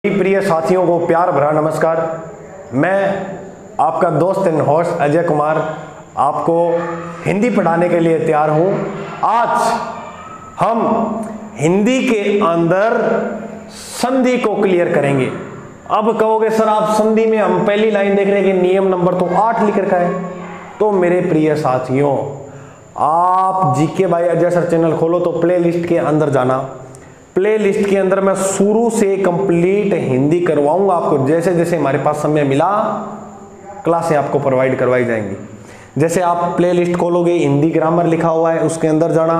प्रिय साथियों को प्यार भरा नमस्कार। मैं आपका दोस्त एंड होस्ट अजय कुमार आपको हिंदी पढ़ाने के लिए तैयार हूं। आज हम हिंदी के अंदर संधि को क्लियर करेंगे। अब कहोगे सर आप संधि में हम पहली लाइन देख रहे हैं कि नियम नंबर तो 8 लिख रखा है। तो मेरे प्रिय साथियों, आप GK by Ajay sir channel खोलो तो प्ले लिस्ट के अंदर जाना। प्ले लिस्ट के अंदर मैं शुरू से कंप्लीट हिंदी करवाऊंगा आपको। जैसे जैसे हमारे पास समय मिला क्लासें आपको प्रोवाइड करवाई जाएंगी। जैसे आप प्ले लिस्ट खोलोगे, हिंदी ग्रामर लिखा हुआ है, उसके अंदर जाना,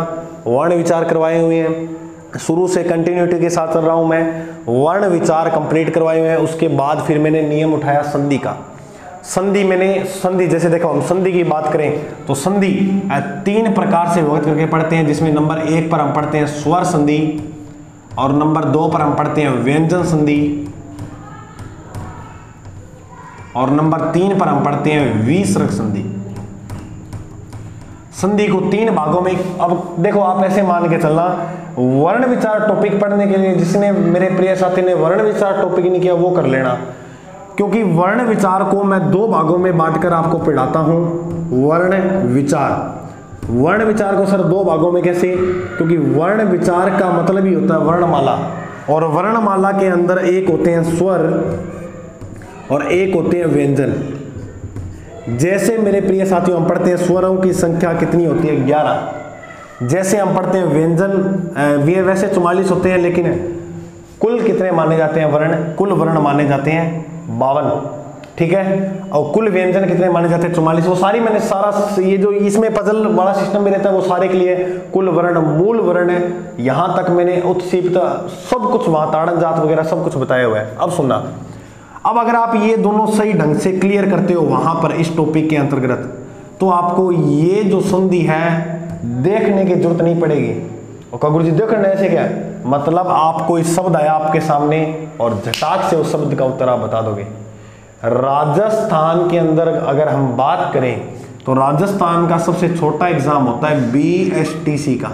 वर्ण विचार करवाए हुए हैं। शुरू से कंटिन्यूटी के साथ चल रहा हूं मैं, वर्ण विचार कंप्लीट करवाए हुए हैं। उसके बाद फिर मैंने नियम उठाया संधि का। संधि जैसे देखो, हम संधि की बात करें तो संधि 3 प्रकार से विभक्त करके पढ़ते हैं, जिसमें नंबर 1 पर हम पढ़ते हैं स्वर संधि, और नंबर 2 पर हम पढ़ते हैं व्यंजन संधि, और नंबर 3 पर हम पढ़ते हैं विसर्ग संधि। संधि को 3 भागों में। अब देखो, आप ऐसे मान के चलना, वर्ण विचार टॉपिक पढ़ने के लिए जिसने मेरे प्रिय साथी ने वर्ण विचार टॉपिक नहीं किया वो कर लेना, क्योंकि वर्ण विचार को मैं 2 भागों में बांटकर आपको पढ़ाता हूं। वर्ण विचार को सर 2 भागों में कैसे? क्योंकि वर्ण विचार का मतलब ही होता है वर्णमाला, और वर्णमाला के अंदर एक होते हैं स्वर और एक होते हैं व्यंजन। जैसे मेरे प्रिय साथियों, हम पढ़ते हैं स्वरों की संख्या कितनी होती है? 11। जैसे हम पढ़ते हैं व्यंजन, वैसे 44 होते हैं, लेकिन कुल कितने माने जाते हैं वर्ण? कुल वर्ण माने जाते हैं 52, ठीक है। और कुल व्यंजन कितने माने जाते हैं? 44। वो सारी मैंने सारा ये जो इसमें पजल वाला सिस्टम भी रहता है वो सारे के लिए कुल वर्ण, मूल वर्ण है, यहां तक मैंने उत्सीपित सब कुछ वहां ताड़न जात वगैरह सब कुछ बताया हुआ है। अब सुनना, अब अगर आप ये दोनों सही ढंग से क्लियर करते हो वहां पर इस टॉपिक के अंतर्गत, तो आपको ये जो संधि है देखने की जरूरत नहीं पड़ेगी। और गुरु जी देखना ऐसे क्या है? मतलब आपको इस शब्द आया आपके सामने और झटाक से उस शब्द का उत्तर आप बता दोगे। राजस्थान के अंदर अगर हम बात करें तो राजस्थान का सबसे छोटा एग्जाम होता है BSTC का,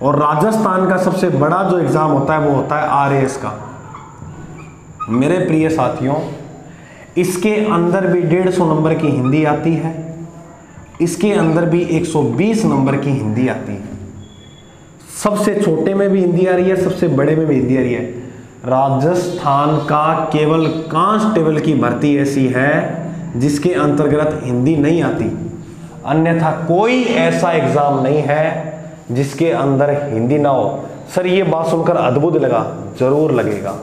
और राजस्थान का सबसे बड़ा जो एग्जाम होता है वो होता है RAS का। मेरे प्रिय साथियों, इसके अंदर भी 150 नंबर की हिंदी आती है, इसके अंदर भी 120 नंबर की हिंदी आती है। सबसे छोटे में भी हिंदी आ रही है, सबसे बड़े में भी हिंदी आ रही है। राजस्थान का केवल कांस्टेबल की भर्ती ऐसी है जिसके अंतर्गत हिंदी नहीं आती, अन्यथा कोई ऐसा एग्जाम नहीं है जिसके अंदर हिंदी ना हो। सर ये बात सुनकर अद्भुत लगा, जरूर लगेगा।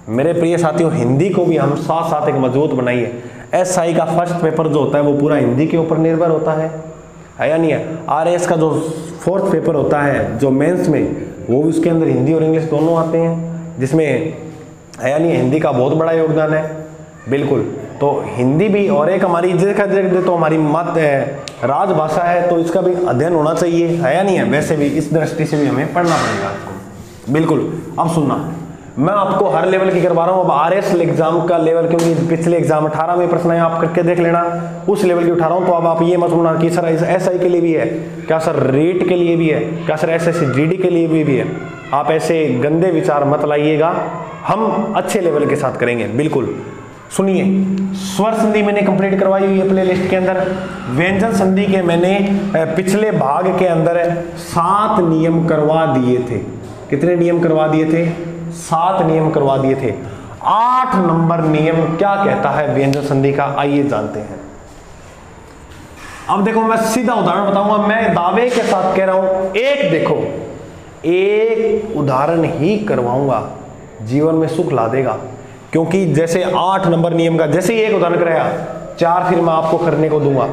मेरे प्रिय साथियों, हिंदी को भी हम साथ साथ एक मजबूत बनाइए। SI का फर्स्ट पेपर जो होता है वो पूरा हिंदी के ऊपर निर्भर होता है या नहीं है? RAS का जो 4th पेपर होता है जो मेंस में, वो भी उसके अंदर हिंदी और इंग्लिश दोनों आते हैं, जिसमें है नहीं हिंदी का बहुत बड़ा योगदान है। बिल्कुल, तो हिंदी भी, और एक हमारी देखा जाए तो हमारी राजभाषा है, तो इसका भी अध्ययन होना चाहिए, है या नहीं है? वैसे भी इस दृष्टि से भी हमें पढ़ना पड़ेगा इसको। बिल्कुल। अब सुनना, मैं आपको हर लेवल की करवा रहा हूँ। अब RS एग्जाम का लेवल, क्योंकि पिछले एग्जाम 18 में प्रश्न है, आप करके देख लेना, उस लेवल की उठा रहा हूँ। तो अब आप ये मत सुनना कि सर SI के लिए भी है क्या, सर रेट के लिए भी है क्या, सर SSC GD के लिए भी है। आप ऐसे गंदे विचार मत लाइएगा, हम अच्छे लेवल के साथ करेंगे। बिल्कुल सुनिए, स्वर संधि मैंने कंप्लीट करवाई हुई है प्ले लिस्ट के अंदर। व्यंजन संधि के मैंने पिछले भाग के अंदर 7 नियम करवा दिए थे। कितने नियम करवा दिए थे? 7 नियम करवा दिए थे। 8 नंबर नियम क्या कहता है व्यंजन संधि का, आइए जानते हैं। अब देखो, मैं सीधा उदाहरण बताऊंगा, मैं दावे के साथ कह रहा हूं। एक उदाहरण ही करवाऊंगा, जीवन में सुख ला देगा। क्योंकि जैसे 8 नंबर नियम का जैसे ही एक उदाहरण कराया, 4 फिर मैं आपको करने को दूंगा।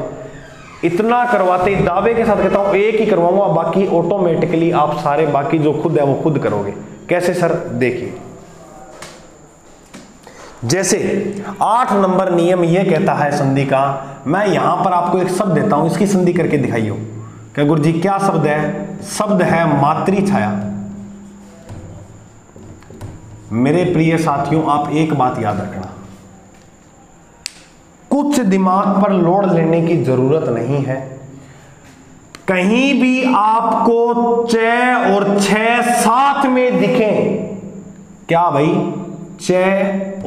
इतना करवाते ही दावे के साथ कहता हूं एक ही करवाऊंगा, बाकी ऑटोमेटिकली आप सारे बाकी जो खुद है वो खुद करोगे। कैसे सर? देखिए, जैसे 8 नंबर नियम ये कहता है संधि का, मैं यहां पर आपको एक शब्द देता हूं, इसकी संधि करके दिखाइयो। क्या गुरु जी क्या शब्द है? शब्द है मातृछाया। मेरे प्रिय साथियों, आप एक बात याद रखना, कुछ दिमाग पर लोड लेने की जरूरत नहीं है। कहीं भी आपको 6 और 6 साथ में दिखें, क्या भाई च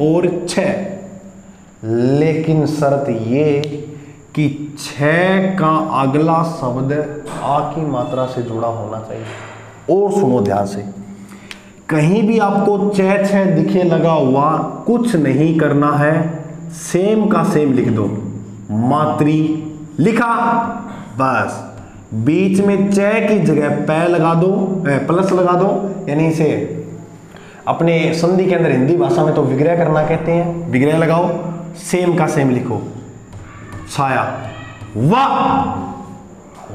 और छ, लेकिन शर्त ये कि छ का अगला शब्द आ की मात्रा से जुड़ा होना चाहिए। और सुनो ध्यान से, कहीं भी आपको छ छ दिखे लगा हुआ कुछ नहीं करना है, सेम का सेम लिख दो। मात्री लिखा, बस बीच में च की जगह पै लगा दो, प्लस लगा दो, यानी इसे अपने संधि के अंदर हिंदी भाषा में तो विग्रह करना कहते हैं, विग्रह लगाओ, सेम का सेम लिखो। छाया, वाह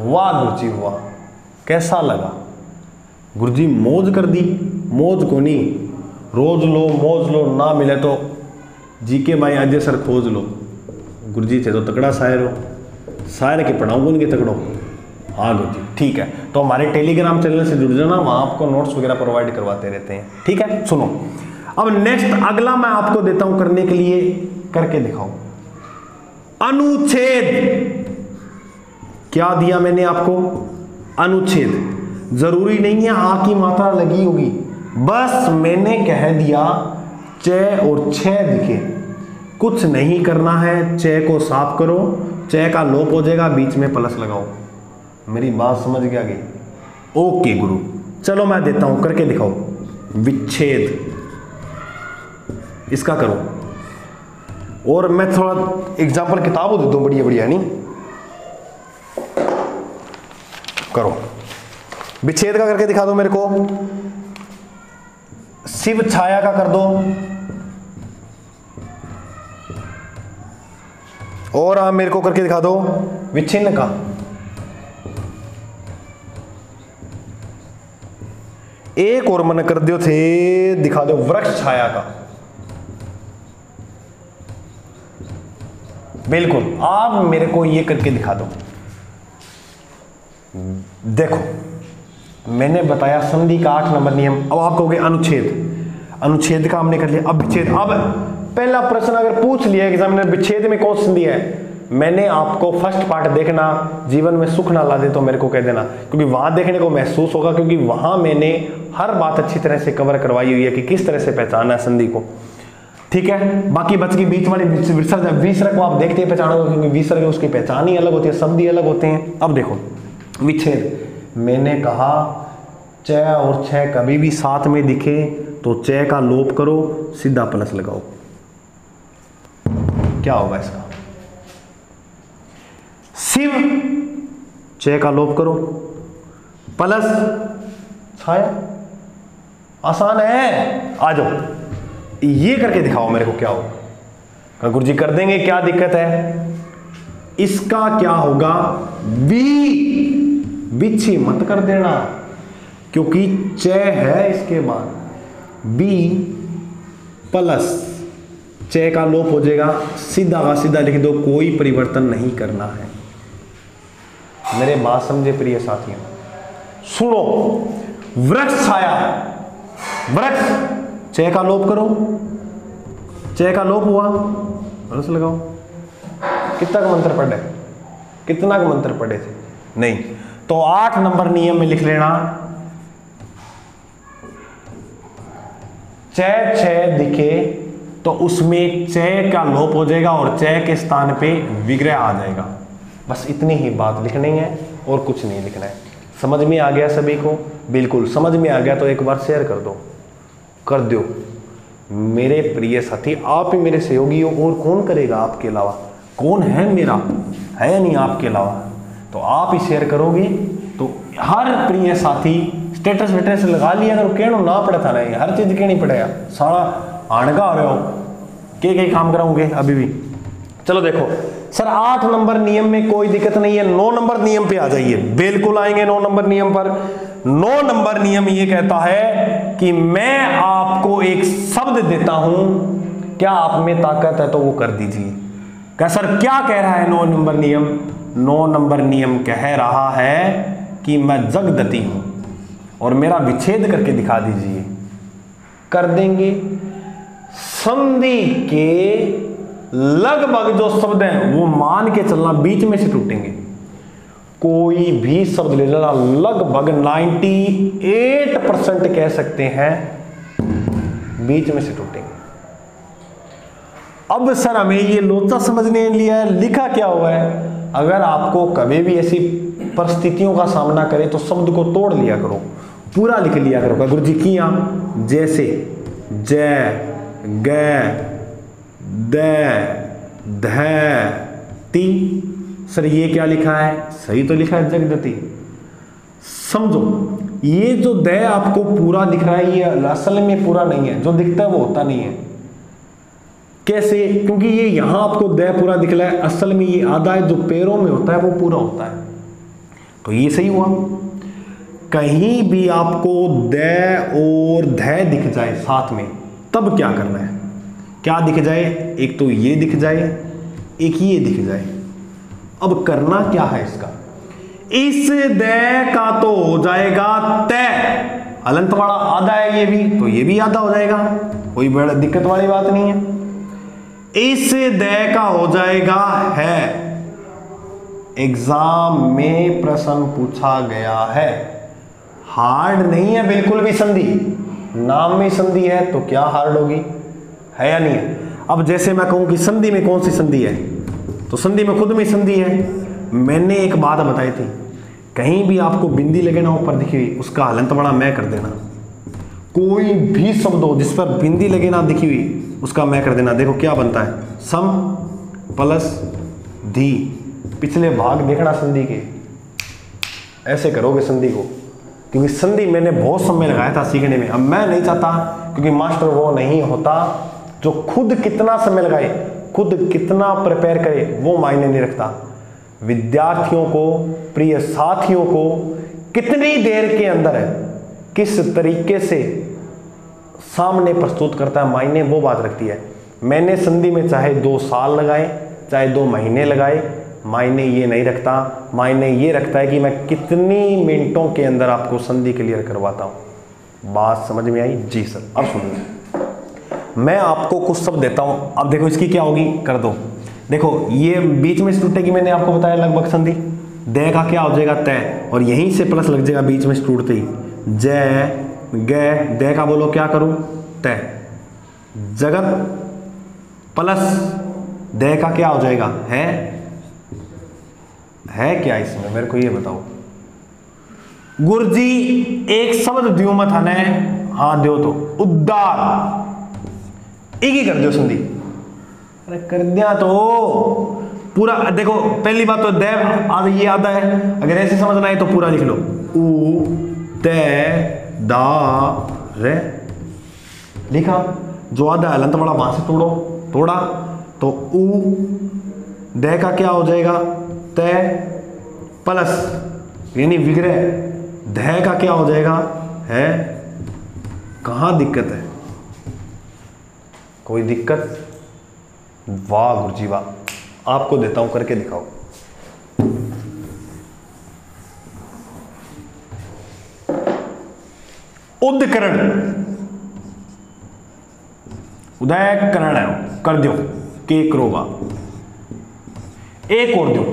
वाह गुरुजी वाह, कैसा लगा गुरुजी? मौज कर दी। मौज को नहीं, रोज लो मौज लो, ना मिले तो जीके भाई अजय सर खोज लो। गुरुजी थे तो तकड़ा शायर हो, शायर के पढ़ाऊंगा उनके तकड़ो। हाँ गुरुजी ठीक है, तो हमारे टेलीग्राम चैनल से जुड़ जाना, वहाँ आपको नोट्स वगैरह प्रोवाइड करवाते रहते हैं। ठीक है, सुनो अब नेक्स्ट अगला मैं आपको देता हूं करने के लिए, करके दिखाओ। अनुच्छेद, क्या दिया मैंने आपको? अनुच्छेद। जरूरी नहीं है आ की मात्रा लगी होगी, बस मैंने कह दिया च और छ दिखे, कुछ नहीं करना है। च को साफ करो, च का लोप हो जाएगा, बीच में प्लस लगाओ। मेरी बात समझ गया गई? ओके गुरु, चलो मैं देता हूं करके दिखाओ। विच्छेद, इसका करो। और मैं थोड़ा एग्जाम्पल किताब देता हूं बढ़िया बढ़िया, नहीं करो। विच्छेद का करके दिखा दो मेरे को। शिव छाया का कर दो, और आप मेरे को करके दिखा दो विच्छिन्न का। एक और मन कर दो थे, दिखा दो वृक्ष छाया का। बिल्कुल, आप मेरे को ये करके दिखा दो। देखो मैंने बताया संधि का 8 नंबर नियम। अब आप कहोगे अनुच्छेद, अनुच्छेद का हमने कर लिया, अब विच्छेद। अब पहला प्रश्न अगर पूछ लिया एग्जामिनर विच्छेद में कौन संधि है, मैंने आपको फर्स्ट पार्ट देखना, जीवन में सुख ना ला दे तो मेरे को कह देना, क्योंकि वहां देखने को महसूस होगा, क्योंकि वहां मैंने हर बात अच्छी तरह से कवर करवाई हुई है कि किस तरह से पहचाना है संधि को। ठीक है, बाकी बच की बीच वाली विसर्ग को आप देखते ही पहचानोगे, क्योंकि विसर्ग उसकी पहचान ही अलग होती है, शब्द ही अलग होते हैं। अब देखो विच्छेद, मैंने कहा च और छ कभी भी साथ में दिखे तो च का लोप करो, सीधा प्लस लगाओ। क्या होगा इसका? शिव, च का लोप करो, प्लस छाया। आसान है, आ जाओ ये करके दिखाओ मेरे को क्या होगा। गुरुजी कर देंगे, क्या दिक्कत है? इसका क्या होगा? बिच्छी मत कर देना, क्योंकि च है इसके बाद, बी प्लस च का लोप हो जाएगा, सीधा का सीधा लिख दो, कोई परिवर्तन नहीं करना है। मेरे बात समझे प्रिय साथियों? सुनो, वृक्ष छाया, वृक्ष च का लोप करो, च का लोप हुआ, प्लस लगाओ। कितना का मंत्र पढ़े? कितना का मंत्र पढ़े थे? नहीं, तो 8 नंबर नियम में लिख लेना, च छ दिखे तो उसमें च का लोप हो जाएगा और च के स्थान पे विग्रह आ जाएगा। बस इतनी ही बात लिखनी है और कुछ नहीं लिखना है। समझ में आ गया सभी को? बिल्कुल समझ में आ गया तो एक बार शेयर कर दो, कर दो मेरे प्रिय साथी। आप ही मेरे सहयोगी हो, और कौन करेगा आपके अलावा? कौन है मेरा, है नहीं आपके अलावा? तो आप ही शेयर करोगे तो हर प्रिय साथी स्टेटस वेटस लगा लिया अगर कहना ना पड़ा था, नहीं हर चीज कहनी पड़ेगा, सारा आणगा आ रहे हो के काम कराऊंगे अभी भी। चलो देखो सर 8 नंबर नियम में कोई दिक्कत नहीं है, 9 नंबर नियम पे आ जाइए। बिल्कुल आएंगे 9 नंबर नियम पर। 9 नंबर नियम ये कहता है कि मैं आपको एक शब्द देता हूं, क्या आप में ताकत है तो वो कर दीजिए। क्या सर क्या कह रहा है 9 नंबर नियम? 9 नंबर नियम कह रहा है कि मैं जगदती हूं और मेरा विच्छेद करके दिखा दीजिए। कर देंगे। संधि के लगभग जो शब्द हैं वो मान के चलना बीच में से टूटेंगे। कोई भी शब्द ले लेना, लगभग 98% कह सकते हैं बीच में से टूटेंगे। अब सर हमें ये लोचा समझने लिया है, लिखा क्या हुआ है। अगर आपको कभी भी ऐसी परिस्थितियों का सामना करे तो शब्द को तोड़ लिया करो, पूरा लिख लिया करो। गुरु जी किया जैसे जय ग द ध ती। सर ये क्या लिखा है, सही तो लिखा है जगदती। समझो ये जो द आपको पूरा दिख रहा है ये असल में पूरा नहीं है, जो दिखता है वो होता नहीं है। कैसे? क्योंकि ये यहां आपको द पूरा दिख रहा है, असल में ये आधा है, जो पैरों में होता है वो पूरा होता है। तो ये सही हुआ। कहीं भी आपको द और ध दिख जाए साथ में, तब क्या करना है? क्या दिख जाए? एक तो ये दिख जाए, एक ये दिख जाए। अब करना क्या है इसका? इस द का तो हो जाएगा तय, हलंत वाला आधा है ये भी, तो ये भी आधा हो जाएगा, कोई बड़ा दिक्कत वाली बात नहीं है। इस द का हो जाएगा है। एग्जाम में प्रश्न पूछा गया है, हार्ड नहीं है बिल्कुल भी संधि, नाम में संधि है तो क्या हार्ड होगी, है या नहीं है? अब जैसे मैं कहूं कि संधि में कौन सी संधि है, तो संधि में खुद में संधि है। मैंने एक बात बताई थी, कहीं भी आपको बिंदी लगे ना ऊपर दिखी हुई, उसका हलंत बड़ा मैं कर देना। कोई भी शब्द हो जिस पर बिंदी लगे ना दिखी हुई, उसका मैं कर देना। देखो क्या बनता है, सम प्लस धी। पिछले भाग देखना संधि के, ऐसे करोगे संधि को, क्योंकि संधि मैंने बहुत समय लगाया था सीखने में। अब मैं नहीं चाहता, क्योंकि मास्टर वो नहीं होता जो खुद कितना समय लगाए, खुद कितना प्रिपेयर करे, वो मायने नहीं रखता। विद्यार्थियों को, प्रिय साथियों को कितनी देर के अंदर है, किस तरीके से सामने प्रस्तुत करता है, मायने वो बात रखती है। मैंने संधि में चाहे 2 साल लगाए, चाहे 2 महीने लगाए, मायने ये नहीं रखता। मायने ये रखता है कि मैं कितनी मिनटों के अंदर आपको संधि क्लियर करवाता हूं। बात समझ में आई? जी सर। अब सुनिए, मैं आपको कुछ शब्द देता हूं, अब देखो इसकी क्या होगी, कर दो। देखो ये बीच में से टूटेगी, मैंने आपको बताया लगभग संधि। द का क्या हो जाएगा तय, और यहीं से प्लस लग जाएगा बीच में से टूटते ही। जय ग द का बोलो क्या करूं, तय। जगत प्लस द का क्या हो जाएगा, है क्या इसमें, मेरे को ये बताओ। गुरुजी एक शब्द दियो मत हने, हाँ दियो तो उद्धार, एक ही कर दो संधि। अरे कर दिया तो पूरा। देखो पहली बात तो दैव आधा, ये आधा है, अगर ऐसे समझना है तो पूरा लिख लो। उ ते दा रे लिखा, जो आधा हलंत बड़ा वहां से तोड़ो, तोड़ा तो उ द का क्या हो जाएगा तय प्लस यानी विग्रह, ध का क्या हो जाएगा है। कहां दिक्कत है, कोई दिक्कत? वाह गुरुजी वाह, आपको देता हूं करके दिखाओ। उदकरण, उदय करण है, कर दो के करोगा। एक और दो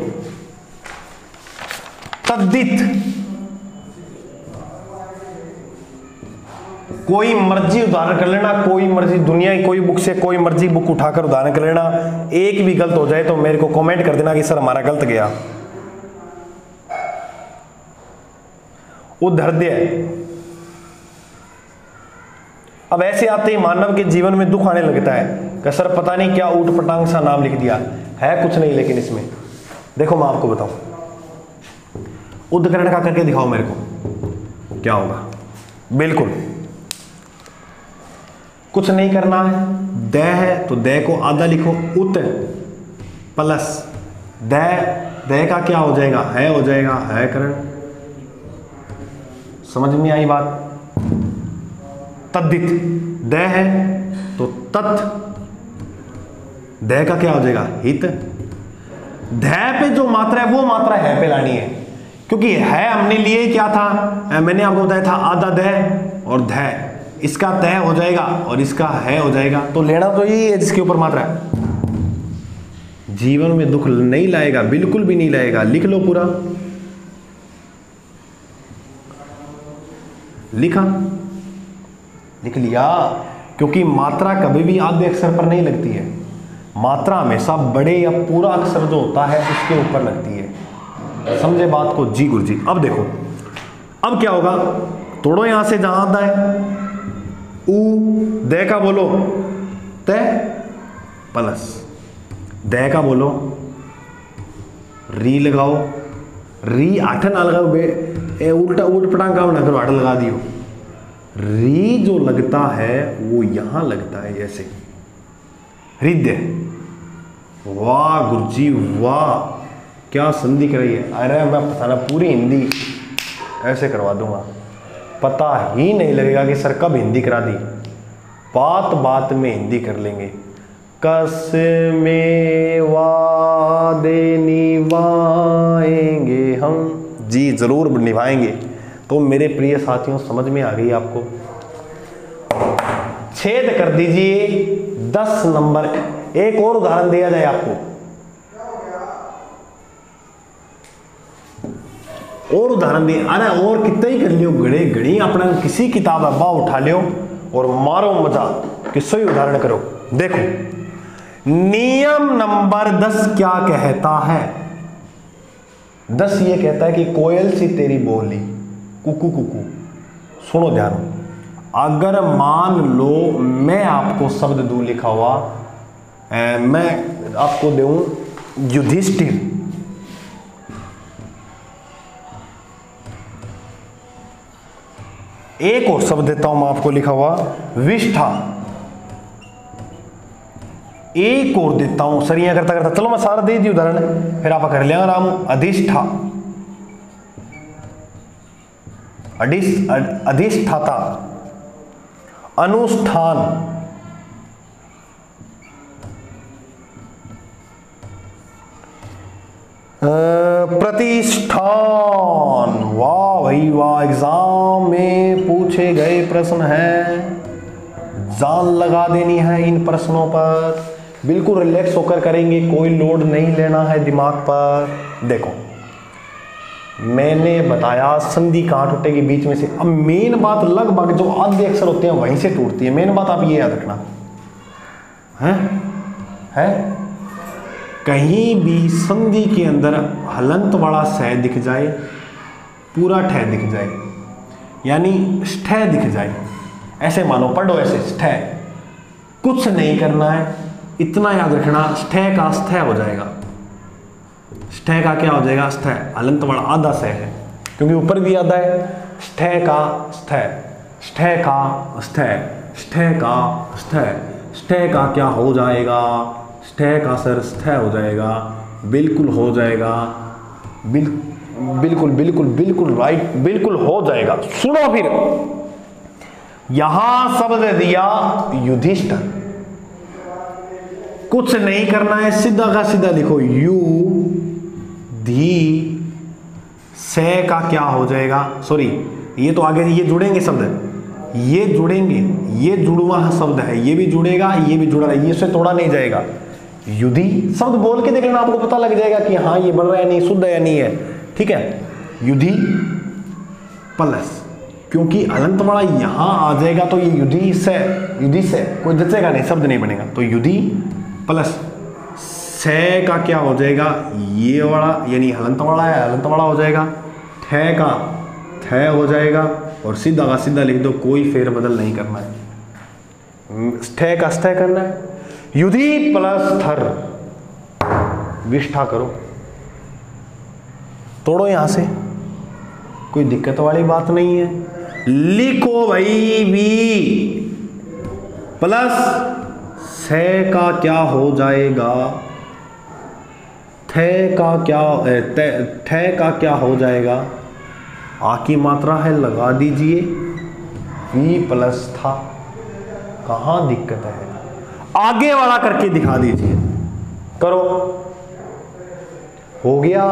तद्दित, कोई मर्जी उदाहरण कर लेना, कोई मर्जी दुनिया की कोई बुक से कोई मर्जी बुक उठाकर उदाहरण कर लेना। एक भी गलत हो जाए तो मेरे को कमेंट कर देना कि सर हमारा गलत गया। उद्धर्य, अब ऐसे आते ही मानव के जीवन में दुख आने लगता है कि सर पता नहीं क्या ऊट पटांग सा नाम लिख दिया है, कुछ नहीं। लेकिन इसमें देखो मैं आपको बताऊं, उद्धकरण का करके दिखाओ मेरे को क्या होगा। बिल्कुल कुछ नहीं करना है, द है तो द को आधा लिखो, उत प्लस द का क्या हो जाएगा है, हो जाएगा है करण। समझ में आई बात? तद्दित, द है तो तत्, द का क्या हो जाएगा हित। ध पे जो मात्रा है वो मात्रा है पे लानी है, क्योंकि है हमने लिए क्या था, मैंने आपको बताया था आधा द और ध, इसका तय हो जाएगा और इसका है हो जाएगा। तो लेना तो यही है जिसके ऊपर मात्रा है। जीवन में दुख नहीं लाएगा, बिल्कुल भी नहीं लाएगा। लिख लो पूरा, लिखा, लिख लिया, क्योंकि मात्रा कभी भी आधे अक्षर पर नहीं लगती है। मात्रा हमेशा बड़े या पूरा अक्षर जो होता है उसके ऊपर लगती है। समझे बात को? जी गुरु जी। अब देखो, अब क्या होगा, तोड़ो यहां से जहां आता है ऊ, दे का बोलो ते प्लस दे का बोलो री लगाओ, री आठ ना लगाओ बे, उल्टा उल्ट पटांग का ना करो, आठ लगा दियो। री जो लगता है वो यहां लगता है ऐसे, हृदय। वाह गुरुजी वाह, क्या संधि कराई है। अरे मैं पता ना पूरी हिंदी ऐसे करवा दूंगा, पता ही नहीं लगेगा कि सर कब हिंदी करा दी। बात बात में हिंदी कर लेंगे। कसमें वादे निभाएंगे हम, जी जरूर निभाएंगे। तो मेरे प्रिय साथियों, समझ में आ गई आपको? छेद कर दीजिए 10 नंबर। एक और उदाहरण दिया जाए आपको, और उदाहरण दिए। अरे और कितना ही कर लियो, घड़े घड़ी अपना किसी किताब अब्बा उठा लियो और मारो मजा, किससे ही उदाहरण करो। देखो नियम नंबर 10 क्या कहता है? 10 ये कहता है कि कोयल सी तेरी बोली कुकू कुकू। सुनो ध्यान, अगर मान लो मैं आपको शब्द दूं लिखा हुआ, मैं आपको दूं युधिष्ठिर, एक और शब्द देता हूं मैं आपको लिखा हुआ विष्ठा, एक और देता हूं सरिया करता करता, चलो मैं सारा दे दी उदाहरण, फिर आप कर लिया राम। अधिष्ठा, अधिष्ठाता, अनुष्ठान, प्रतिष्ठान। वाह भाई वाह, एग्जाम में पूछे गए प्रश्न हैं, जान लगा देनी है इन प्रश्नों पर। बिल्कुल रिलैक्स होकर करेंगे, कोई लोड नहीं लेना है दिमाग पर। देखो मैंने बताया संधि कहाँ टूटेगी, बीच में से। अब मेन बात लगभग जो आधे अक्षर होते हैं वहीं से टूटती है, मेन बात आप ये याद रखना है। कहीं भी संधि के अंदर हलंत वाला सह दिख जाए, पूरा ठह दिख जाए, यानी स्ठै दिख जाए, ऐसे मानो पढ़ो ऐसे स्ठै, कुछ नहीं करना है, इतना याद रखना स्ठै का स्ठै हो जाएगा। स्ठै का क्या हो जाएगा? स्ठै, हलंत वाला आधा सह है क्योंकि ऊपर भी आधा है। स्ठै का स्ठै, स्ठै का स्ठै, स्ठै का स्ठै, स्ठै का क्या हो जाएगा? स्ठै का सर स्ठै हो जाएगा, बिल्कुल हो जाएगा, बिल्कुल बिल्कुल बिल्कुल राइट, बिल्कुल हो जाएगा। सुनो फिर, यहां शब्द दिया युधिष्ठिर, कुछ नहीं करना है, सीधा का सीधा लिखो यू धी से का क्या हो जाएगा? सॉरी, ये तो आगे ये जुड़ेंगे शब्द, ये जुड़ेंगे, ये जुड़वा शब्द है, ये भी जुड़ेगा, ये भी जुड़ा है, ये से तोड़ा नहीं जाएगा। युधि शब्द बोल के देख लेना, आपको पता लग जाएगा कि हाँ ये बन रहा है नहीं, शुद्ध है या नहीं है। ठीक है, युधि प्लस, क्योंकि अलंत वाला यहां आ जाएगा तो ये युधि से कोई जचेगा नहीं, शब्द नहीं बनेगा। तो युधि प्लस से का क्या हो जाएगा? ये वाला यानी हलंत वाला है, हलंत वाला हो जाएगा। ठे का थे हो जाएगा, और सीधा का सीधा लिख दो, कोई फेरबदल नहीं करना है। ठे का स्थे करना है। युधि प्लस थर, विष्ठा करो, तोड़ो यहां से, कोई दिक्कत वाली बात नहीं है। लिखो भाई वी प्लस से का क्या हो जाएगा? थे का क्या, थे का क्या हो जाएगा? आ की मात्रा है, लगा दीजिए, वी प्लस था, कहां दिक्कत है? आगे वाला करके दिखा दीजिए, करो, हो गया।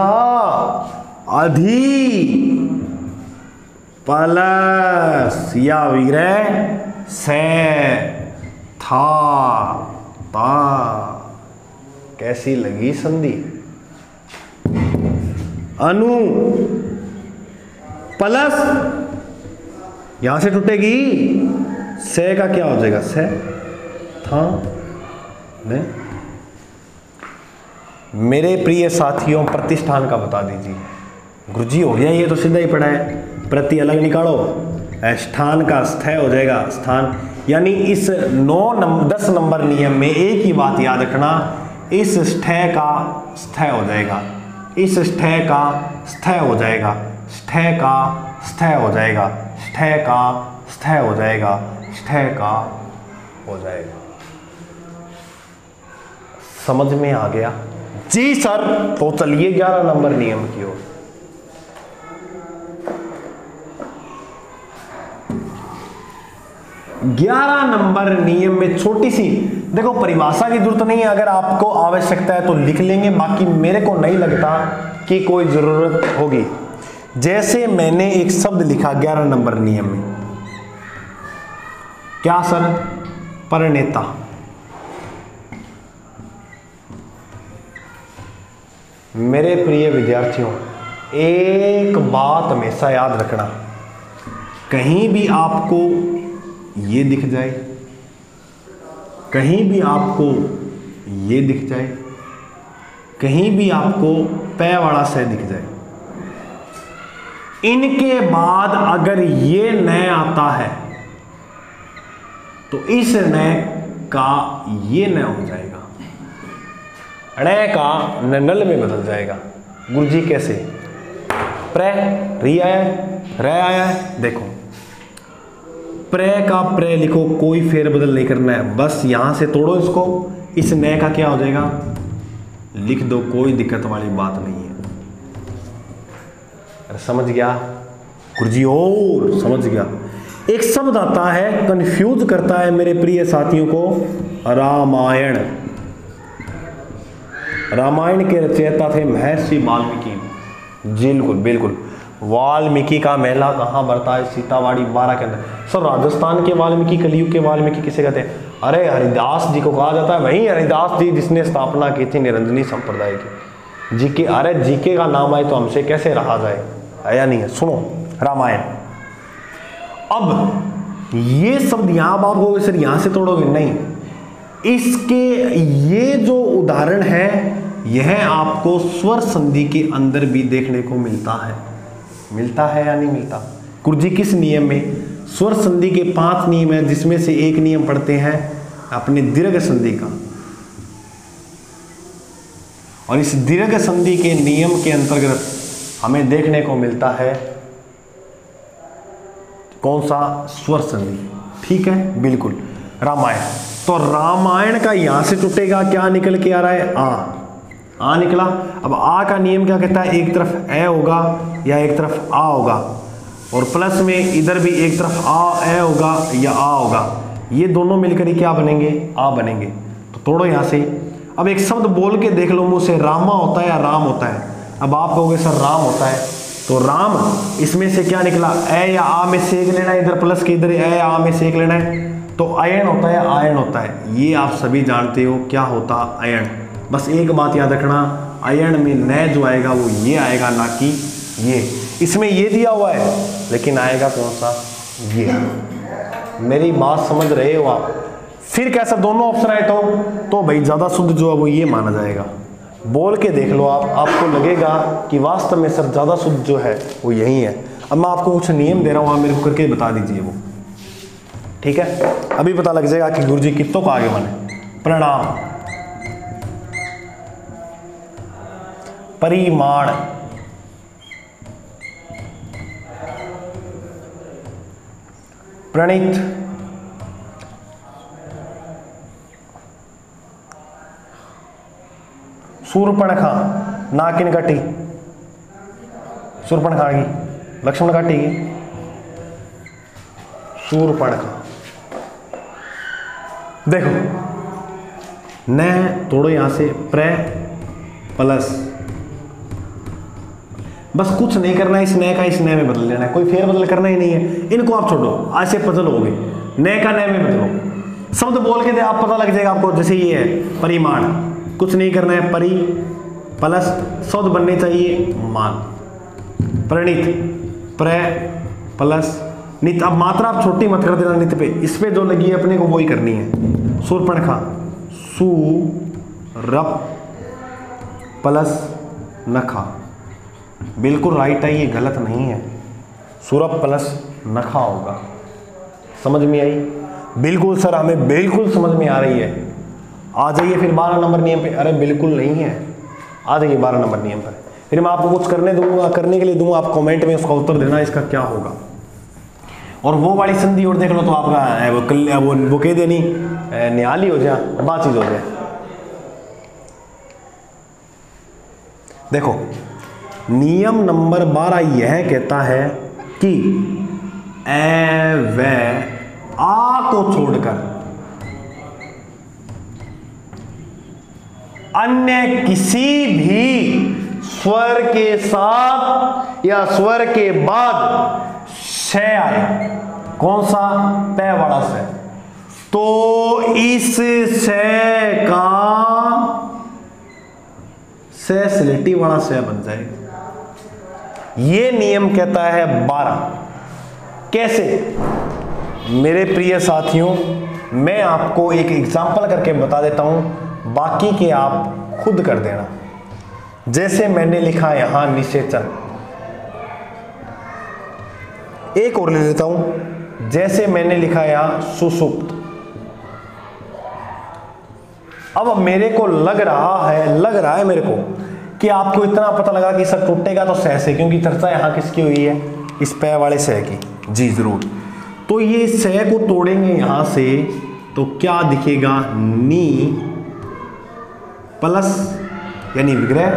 अधि प्लस या विग्रह से था ता, कैसी लगी संधि? अनु प्लस यहां से टूटेगी, से का क्या हो जाएगा? से था ने मेरे प्रिय साथियों प्रतिष्ठान का बता दीजिए। गुरुजी हो गया, ये तो सीधा ही पढ़ा है। प्रति अलग निकालो, स्थान का स्थ हो जाएगा स्थान। यानी इस 10 नंबर नियम में एक ही बात याद रखना, इस स्थ का स्थ हो जाएगा, इस स्थ का स्थ हो जाएगा, स्थ का स्थ हो जाएगा, स्थ का स्थ हो जाएगा, स्थ का हो जाएगा। समझ में आ गया जी सर? तो चलिए 11 नंबर नियम की ओर। ग्यारह नंबर नियम में छोटी सी देखो, परिभाषा की जरूरत नहीं है, अगर आपको आवश्यकता है तो लिख लेंगे, बाकी मेरे को नहीं लगता कि कोई जरूरत होगी। जैसे मैंने एक शब्द लिखा 11 नंबर नियम में, क्या सर? परिणेता। मेरे प्रिय विद्यार्थियों, एक बात हमेशा याद रखना, कहीं भी आपको ये दिख जाए, कहीं भी आपको ये दिख जाए, कहीं भी आपको पै वाला से दिख जाए, इनके बाद अगर ये न आता है तो इस न का ये न हो जाएगा, ण का नल में बदल जाएगा। गुरुजी कैसे? प्र री आया है, र आया है, देखो प्र का प्र लिखो, कोई फेरबदल नहीं करना है, बस यहां से तोड़ो इसको, इस न का क्या हो जाएगा? लिख दो, कोई दिक्कत वाली बात नहीं है। अरे समझ गया गुरुजी? और समझ गया। एक शब्द आता है, कंफ्यूज करता है मेरे प्रिय साथियों को, रामायण। रामायण के रचयिता थे महर्षि वाल्मीकि। बिल्कुल बिल्कुल, वाल्मीकि का मेला कहाँ बढ़ता है? सीतावाड़ी 12 के अंदर। सर राजस्थान के वाल्मीकि, कलयुग के वाल्मीकि किसे कहते हैं? अरे हरिदास जी को कहा जाता है, वही हरिदास जी जिसने स्थापना की थी निरंजनी संप्रदाय की। जीके, अरे जीके का नाम आए तो हमसे कैसे रहा जाए, आया नहीं है। सुनो रामायण। अब ये शब्द यहां आप कहोगे सर यहां से तोड़ोगे, नहीं, इसके ये जो उदाहरण है यह आपको स्वर संधि के अंदर भी देखने को मिलता है। मिलता है या नहीं मिलता? गुरुजी किस नियम में? स्वर संधि के 5 नियम है, जिसमें से एक नियम पढ़ते हैं अपने दीर्घ संधि का, और इस दीर्घ संधि के नियम के अंतर्गत हमें देखने को मिलता है कौन सा? स्वर संधि। ठीक है, बिल्कुल। रामायण, तो रामायण का यहां से टूटेगा, क्या निकल के आ रहा है? आ निकला। अब आ का नियम क्या कहता है? एक तरफ ए होगा या एक तरफ आ होगा, और प्लस में इधर भी एक तरफ आ ए होगा या आ होगा, ये दोनों मिलकर ही क्या बनेंगे? आ बनेंगे। तो तोड़ो यहां से। अब एक शब्द बोल के देख लो मुझसे, रामा होता है या राम होता है? अब आप कहोगे सर राम होता है, तो राम इसमें से क्या निकला? ए या आ में से एक लेना है, इधर प्लस के इधर ए आ में से एक लेना है, तो अयन होता है, आयन होता है। ये आप सभी जानते हो क्या होता? अयन। बस एक बात याद रखना, अयन में न जो आएगा वो ये आएगा, ना कि ये। इसमें ये दिया हुआ है लेकिन आएगा कौन सा? ये। मेरी बात समझ रहे हो आप? फिर कैसा दोनों ऑप्शन आए तो भाई ज्यादा शुद्ध जो है वो ये माना जाएगा। बोल के देख लो आप, आपको लगेगा कि वास्तव में सर ज्यादा शुद्ध जो है वो यही है। अब मैं आपको कुछ नियम दे रहा हूं, आप मेरे को करके बता दीजिए वो, ठीक है? अभी पता लग जाएगा कि गुरुजी कितनों का आगे बने। प्रणाम, परिमाण, प्रणीत, शूर्पणखा, नाकिन काटी, शूर्पणखा की, लक्ष्मण काटी की, शूर्पणखा। देखो न तोड़ो यहां से, प्र प्लस, बस कुछ नहीं करना है, इस न का इस न में बदल लेना है, कोई फेर बदल करना ही नहीं है। इनको आप छोड़ो, आज से पजल हो गए, न का न में बदलो। शब्द बोल के दे, आप पता लग जाएगा आपको। जैसे ये है परिमाण, कुछ नहीं करना है, परि प्लस शब्द बनने चाहिए मान। प्रणीत, प्र प्लस नित। अब मात्रा आप छोटी मत कर देना नित पे, इस पे जो लगी है अपने को वही करनी है। शूर्पणखा, सू रप प्लस नखा, बिल्कुल राइट है, ये गलत नहीं है। सूरभ प्लस नखा होगा। समझ में आई? बिल्कुल सर, हमें बिल्कुल समझ में आ रही है। आ जाइए फिर 12 नंबर नियम पे। अरे बिल्कुल नहीं है, आ जाइए 12 नंबर नियम पर। फिर मैं आपको कुछ करने के लिए दूंगा, आप कमेंट में उसका उत्तर देना इसका क्या होगा। और वो वाली संधि और देख लो तो आपका वो कह देनी निहाली हो जाए, बात चीज हो जाए। देखो नियम नंबर 12 यह कहता है कि ए व आ को छोड़कर अन्य किसी भी स्वर के साथ या स्वर के बाद श आए। कौन सा? पै वाला श। तो इस श का श सिलेटी वाला श बन जाएगा। ये नियम कहता है 12। कैसे? मेरे प्रिय साथियों, मैं आपको एक एग्जांपल करके बता देता हूं, बाकी के आप खुद कर देना। जैसे मैंने लिखा यहां निषेचन, एक और ले लेता हूं, जैसे मैंने लिखा यहां सुषुप्त। अब मेरे को लग रहा है मेरे को कि आपको इतना पता लगा कि सर टूटेगा तो सह से, क्योंकि चर्चा यहां किसकी हुई है? इस पै वाले सह की। जी जरूर। तो ये सह को तोड़ेंगे यहां से तो क्या दिखेगा? नी प्लस यानी विग्रह,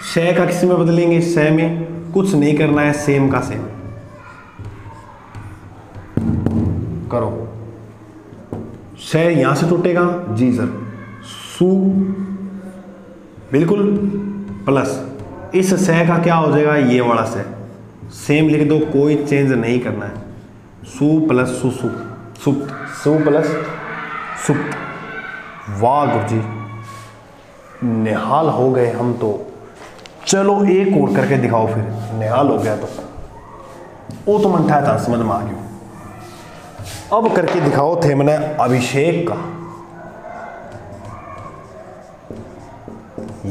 श का किस में बदलेंगे? स में। कुछ नहीं करना है, सेम का सेम करो। श यहां से टूटेगा। जी सर। सु बिल्कुल प्लस इस स का क्या हो जाएगा? ये वाला स। सेम लिख दो, कोई चेंज नहीं करना है। सु प्लस सु सुप्त, सु प्लस सुप्त। वाह गुरुजी, निहाल हो गए हम तो। चलो एक और करके दिखाओ, फिर निहाल हो गया तो वो तो मन था समझ में आ गया। अब करके दिखाओ थे मैंने अभिषेक का।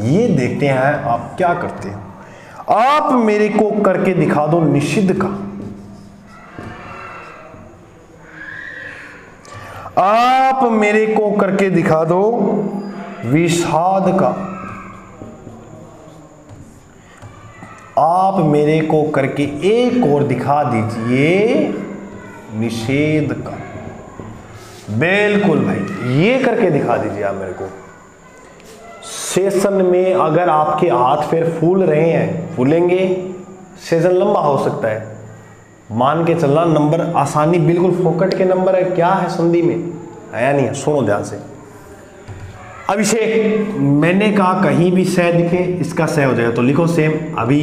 ये देखते हैं आप क्या करते हैं। आप मेरे को करके दिखा दो निषिद्ध का। आप मेरे को करके दिखा दो विषाद का। आप मेरे को करके एक और दिखा दीजिए निषेध का। बिल्कुल भाई, ये करके दिखा दीजिए आप मेरे को। सेशन में अगर आपके हाथ पैर फूल रहे हैं, फूलेंगे, सेशन लंबा हो सकता है, मान के चलना नंबर आसानी बिल्कुल फोकट के नंबर है। क्या है संधि में? आया नहीं है, सुनो ध्यान से। अभिषेक, मैंने कहा कहीं भी स दिखे इसका स हो जाएगा, तो लिखो सेम। अभी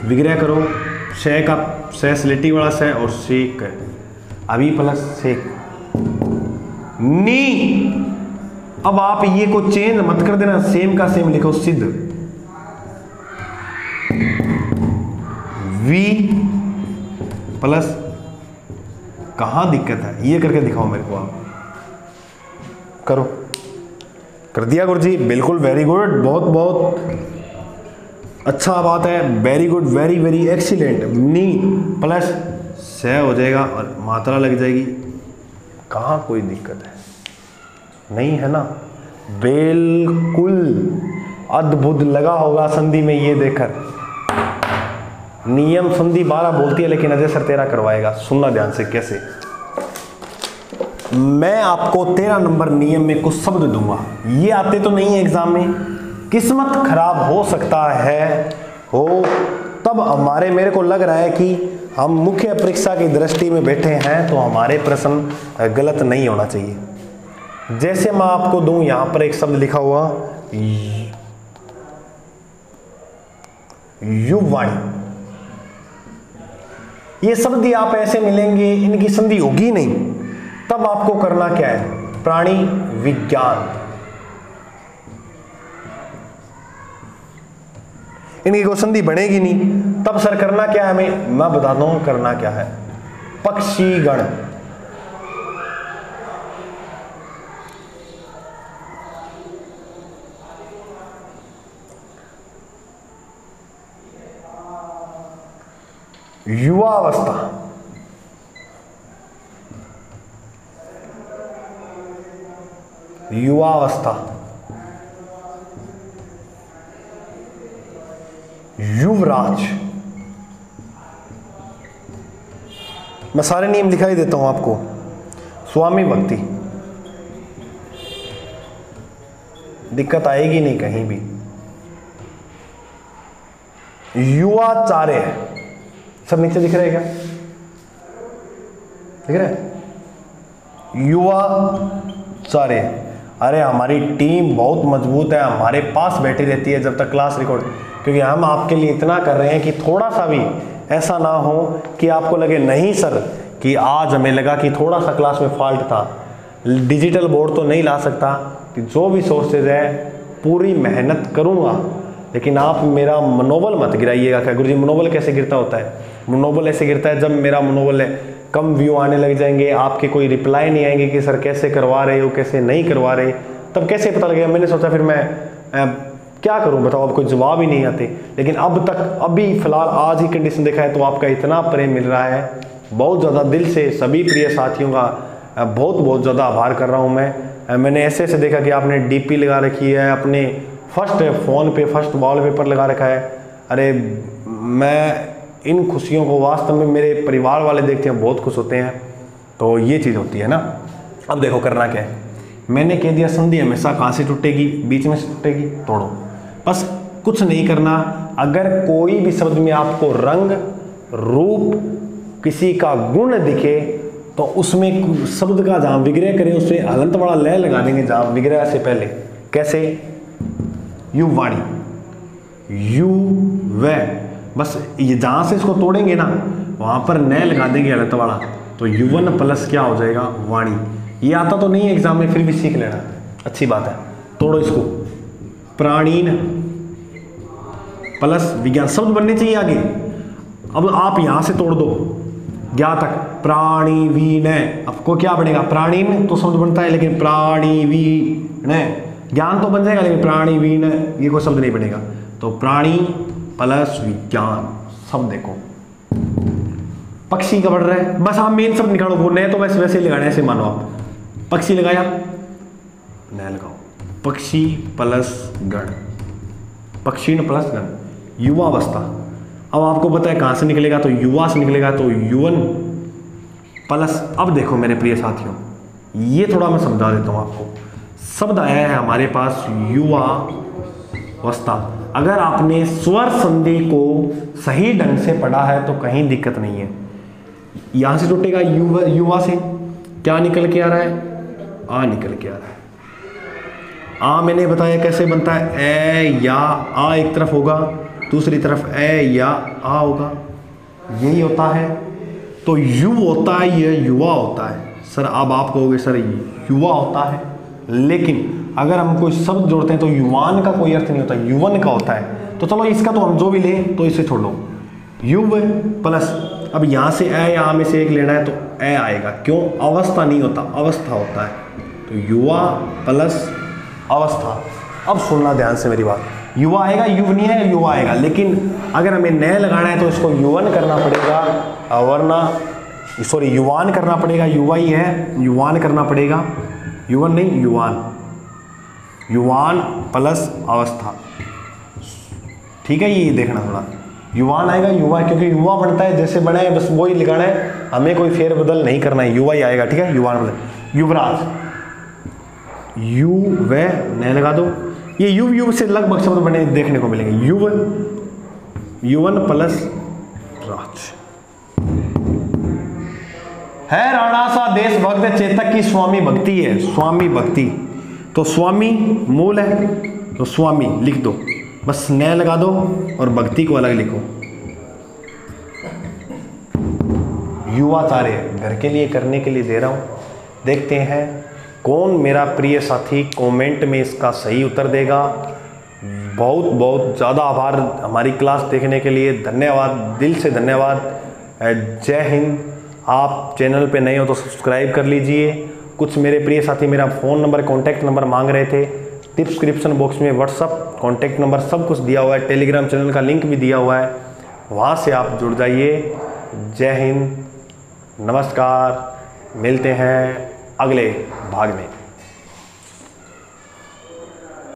विग्रह करो, श का स स्लेटी वाला स और शेक, अभी प्लस शेक। नी, अब आप ये को चेंज मत कर देना, सेम का सेम लिखो। सिद्ध, वी प्लस, कहां दिक्कत है? ये करके दिखाओ मेरे को। आप करो। कर दिया गुरुजी? बिल्कुल, वेरी गुड, बहुत बहुत अच्छा बात है। Very good, very very excellent. नी प्लस स हो जाएगा और मात्रा लग जाएगी। कहाँ कोई दिक्कत है? नहीं है ना? बिल्कुल अद्भुत लगा होगा संधि में ये देखकर। नियम संधि 12 बोलती है, लेकिन अजय सर 13 करवाएगा। सुनना ध्यान से कैसे। मैं आपको 13 नंबर नियम में कुछ शब्द दूंगा, ये आते तो नहीं है एग्जाम में, किस्मत खराब हो सकता है हो, तब हमारे मेरे को लग रहा है कि हम मुख्य परीक्षा की दृष्टि में बैठे हैं तो हमारे प्रश्न गलत नहीं होना चाहिए। जैसे मैं आपको दूं, यहां पर एक शब्द लिखा हुआ युवाणी, ये शब्द आप ऐसे मिलेंगे, इनकी संधि होगी नहीं, तब आपको करना क्या है? प्राणी विज्ञान, इनकी कोई संधि बनेगी नहीं, तब सर करना क्या है? मैं बताता हूं करना क्या है। पक्षी गण, युवावस्था, युवावस्था, युवराज। मैं सारे नियम दिखाई देता हूं आपको। स्वामी भक्ति, दिक्कत आएगी नहीं कहीं भी। युवाचार्य, सब नीचे दिख रहा है क्या? दिख रहा है? युवाचार्य। अरे हमारी टीम बहुत मजबूत है, हमारे पास बैठी रहती है जब तक क्लास रिकॉर्ड, क्योंकि हम आपके लिए इतना कर रहे हैं कि थोड़ा सा भी ऐसा ना हो कि आपको लगे नहीं सर, कि आज हमें लगा कि थोड़ा सा क्लास में फॉल्ट था। डिजिटल बोर्ड तो नहीं ला सकता, कि जो भी सोर्सेज है पूरी मेहनत करूँगा, लेकिन आप मेरा मनोबल मत गिराइएगा। क्या गुरुजी मनोबल कैसे गिरता होता है? मनोबल ऐसे गिरता है जब मेरा मनोबल है कम व्यू आने लग जाएंगे, आपके कोई रिप्लाई नहीं आएंगे कि सर कैसे करवा रहे हो, कैसे नहीं करवा रहे, तब कैसे पता लगेगा? मैंने सोचा फिर मैं क्या करूं बताओ, अब कोई जवाब ही नहीं आते। लेकिन अब तक अभी फिलहाल आज ही कंडीशन देखा है तो आपका इतना प्रेम मिल रहा है, बहुत ज़्यादा दिल से सभी प्रिय साथियों का बहुत बहुत ज़्यादा आभार कर रहा हूं मैंने ऐसे ऐसे देखा कि आपने डीपी लगा रखी है, अपने फर्स्ट फ़ोन पे फर्स्ट वॉलपेपर लगा रखा है। अरे मैं इन खुशियों को वास्तव में मेरे परिवार वाले देखते हैं, बहुत खुश होते हैं। तो ये चीज़ होती है ना। अब देखो करना क्या है, मैंने कह दिया संधि हमेशा कहाँ से टूटेगी? बीच में से टूटेगी, तोड़ो। बस कुछ नहीं करना। अगर कोई भी शब्द में आपको रंग रूप किसी का गुण दिखे तो उसमें शब्द का जहाँ विग्रह करें उसमें हलंत वाला लय लगा देंगे जहाँ विग्रह से पहले। कैसे? युवाणी, यु व, बस ये जहाँ से इसको तोड़ेंगे ना वहाँ पर नय लगा देंगे हलंत वाला, तो युवन प्लस क्या हो जाएगा? वाणी। ये आता तो नहीं है एग्जाम में, फिर भी सीख लेना, अच्छी बात है। तोड़ो इसको। प्राणीन प्लस विज्ञान, शब्द बनने चाहिए आगे। अब आप यहां से तोड़ दो ज्ञा तक, प्राणी वी न, आपको क्या बनेगा? प्राणीन तो शब्द बनता है, लेकिन प्राणी वी न ज्ञान तो बन जाएगा, लेकिन प्राणी वी न ये कोई शब्द नहीं बनेगा। तो प्राणी प्लस विज्ञान, सब देखो पक्षी का बढ़ रहा है। बस आप मेन शब्द निकालो, वो न तो वैसे वैसे लगाना है, ऐसे मानो आप पक्षी लगाया, न लगाओ, पक्षी प्लस गण, पक्षीण प्लस गण, युवावस्था। अब आपको पता है कहाँ से निकलेगा? तो युवा से निकलेगा, तो युवन प्लस। अब देखो मेरे प्रिय साथियों, ये थोड़ा मैं समझा देता हूँ आपको। शब्द आया है हमारे पास युवावस्था। अगर आपने स्वर संधि को सही ढंग से पढ़ा है तो कहीं दिक्कत नहीं है। यहाँ से टूटेगा युवा, युवा से क्या निकल के आ रहा है? आ निकल के आ रहा है। आ मैंने बताया कैसे बनता है, ए या आ एक तरफ होगा, दूसरी तरफ ए या आ होगा, यही होता है। तो यु होता है, यह युवा होता है। सर अब आप कहोगे सर युवा होता है, लेकिन अगर हम कोई शब्द जोड़ते हैं तो युवान का कोई अर्थ नहीं होता, युवन का होता है। तो चलो इसका तो हम जो भी लें तो इसे छोड़ लो, युव प्लस। अब यहाँ से ए या आ में से एक लेना है तो ए आएगा, क्यों? अवस्था नहीं होता, अवस्था होता है। तो युवा प्लस अवस्था। अब सुनना ध्यान से मेरी बात, युवा आएगा, युव नहीं है, युवा आएगा। लेकिन अगर हमें नए लगाना है तो इसको युवन करना पड़ेगा, वरना सॉरी युवान करना पड़ेगा। युवा ही है, युवान करना पड़ेगा, युवन नहीं युवान, युवान प्लस अवस्था। ठीक है, ये देखना थोड़ा, युवान आएगा, युवा, क्योंकि युवा बनता है जैसे बना है बस वही लिखाना है, हमें कोई फेर बदल नहीं करना है, युवा ही आएगा। ठीक है, युवान मतलब युवराज, यु व न लगा दो। ये युव युव से लगभग शब्द बने देखने को मिलेंगे, युव, युवन प्लस राज। है राणा सा देशभक्त चेतक की स्वामी भक्ति है, स्वामी भक्ति। तो स्वामी मूल है, तो स्वामी लिख दो, बस न लगा दो और भक्ति को अलग लिखो। युवाचार्य घर के लिए करने के लिए दे रहा हूं, देखते हैं कौन मेरा प्रिय साथी कमेंट में इसका सही उत्तर देगा। बहुत बहुत ज़्यादा आभार हमारी क्लास देखने के लिए, धन्यवाद, दिल से धन्यवाद। जय हिंद। आप चैनल पे नए हो तो सब्सक्राइब कर लीजिए। कुछ मेरे प्रिय साथी मेरा फ़ोन नंबर, कॉन्टैक्ट नंबर मांग रहे थे, डिस्क्रिप्शन बॉक्स में व्हाट्सअप कॉन्टैक्ट नंबर सब कुछ दिया हुआ है, टेलीग्राम चैनल का लिंक भी दिया हुआ है, वहाँ से आप जुड़ जाइए। जय हिंद, नमस्कार, मिलते हैं अगले भाग में।